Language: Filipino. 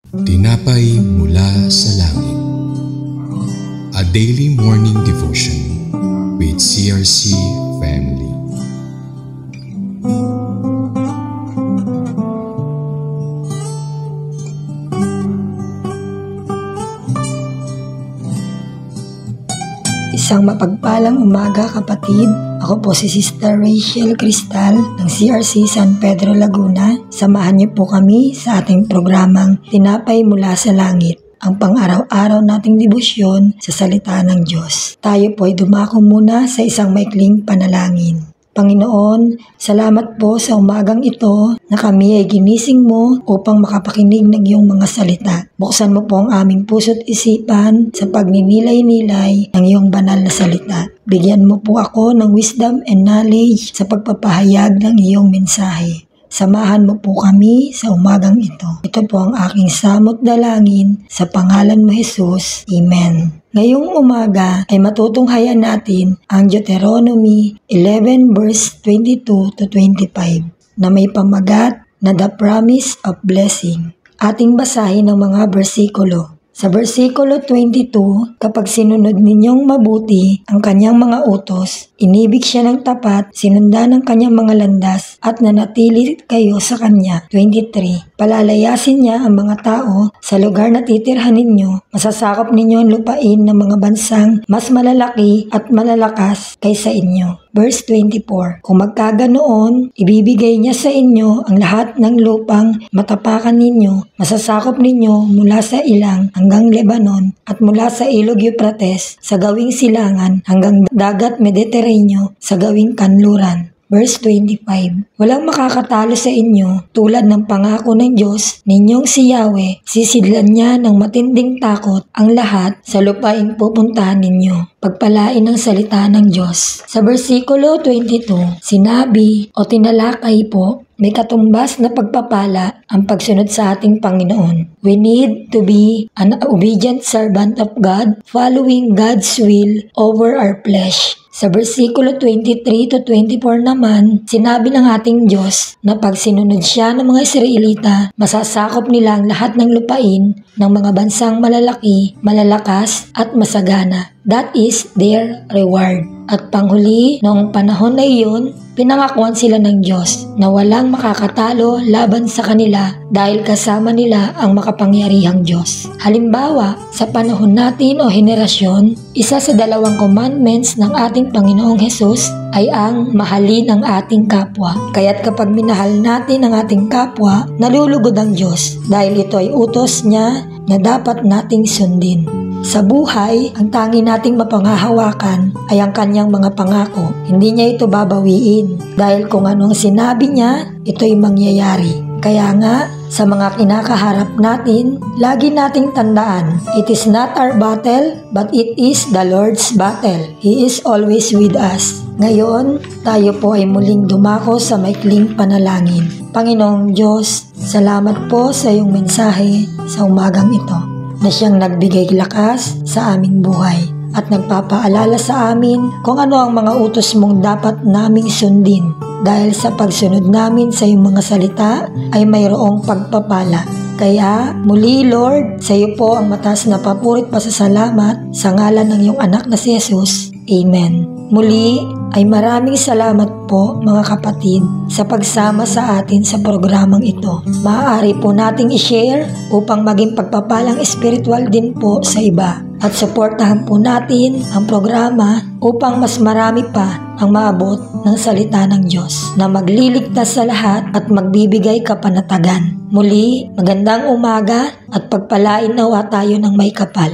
Tinapay mula sa langit. A daily morning devotion with CRC family. Isang mapagpalang umaga kapatid. Ako po si Sister Rachel Cristal ng CRC San Pedro Laguna. Samahan niyo po kami sa ating programang Tinapay mula sa Langit, ang pang-araw-araw nating debosyon sa salita ng Diyos. Tayo po ay dumako muna sa isang maikling panalangin. Panginoon, salamat po sa umagang ito na kami ay ginising mo upang makapakinig ng iyong mga salita. Buksan mo po ang aming puso't isipan sa pagninilay-nilay ng iyong banal na salita. Bigyan mo po ako ng wisdom and knowledge sa pagpapahayag ng iyong mensahe. Samahan mo po kami sa umagang ito. Ito po ang aking samot dalangin sa pangalan mo Jesus. Amen. Ngayong umaga ay matutunghayan natin ang Deuteronomy 11 verse 22 to 25 na may pamagat na The Promise of Blessing. Ating basahin ang mga bersikulo. Sa versikulo 22, kapag sinunod ninyong mabuti ang kanyang mga utos, inibig siya ng tapat, sinundan ang kanyang mga landas, at nanatili kayo sa kanya. 23. Palalayasin niya ang mga tao sa lugar na titirhan ninyo, masasakop ninyo ang lupain ng mga bansang mas malalaki at malalakas kaysa inyo. Verse 24. Kung magkaganoon, ibibigay niya sa inyo ang lahat ng lupang matapakan ninyo, masasakop ninyo mula sa ilang hanggang Lebanon at mula sa ilog Euphrates sa gawing silangan hanggang dagat Mediteraneo sa gawing kanluran. Verse 25. Walang makakatalo sa inyo tulad ng pangako ng Diyos ninyong si Yahweh. Sisidlan niya ng matinding takot ang lahat sa lupaing pupuntahan ninyo. Pagpalain ang salita ng Diyos. Sa versikulo 22, sinabi o tinalakay po, may katumbas na pagpapala ang pagsunod sa ating Panginoon. We need to be an obedient servant of God, following God's will over our flesh. Sa versikulo 23 to 24 naman, sinabi ng ating Diyos na pag sinunod siya ng mga Israelita, masasakop nila ang lahat ng lupain ng mga bansang malalaki, malalakas at masagana. That is their reward. At panghuli, noong panahon na iyon, pinangakuan sila ng Diyos na walang makakatalo laban sa kanila dahil kasama nila ang makapangyarihang Diyos. Halimbawa, sa panahon natin o henerasyon, isa sa 2 commandments ng ating Panginoong Hesus ay ang mahalin ang ating kapwa. Kaya't kapag minahal natin ang ating kapwa, nalulugod ang Diyos dahil ito ay utos niya na dapat nating sundin. Sa buhay, ang tangi nating mapanghahawakan ay ang kanyang mga pangako. Hindi niya ito babawiin dahil kung ano ang sinabi niya, ito'y mangyayari. Kaya nga, sa mga kinakaharap natin, lagi nating tandaan, it is not our battle, but it is the Lord's battle. He is always with us. Ngayon, tayo po ay muling dumako sa maikling panalangin. Panginoong Diyos, salamat po sa iyong mensahe sa umagang ito na siyang nagbigay lakas sa aming buhay at nagpapaalala sa amin kung ano ang mga utos mong dapat naming sundin. Dahil sa pagsunod namin sa iyong mga salita ay mayroong pagpapala. Kaya muli Lord, sa iyo po ang mataas na papurit pasasalamat sa ngalan ng iyong anak na si Jesus. Amen. Muli ay maraming salamat po mga kapatid sa pagsama sa atin sa programang ito. Maaari po nating i-share upang maging pagpapalang espiritual din po sa iba. At suportahan po natin ang programa upang mas marami pa ang maabot ng salita ng Diyos na magliligtas sa lahat at magbibigay kapanatagan. Muli, magandang umaga at pagpalain nawa tayo ng may kapal.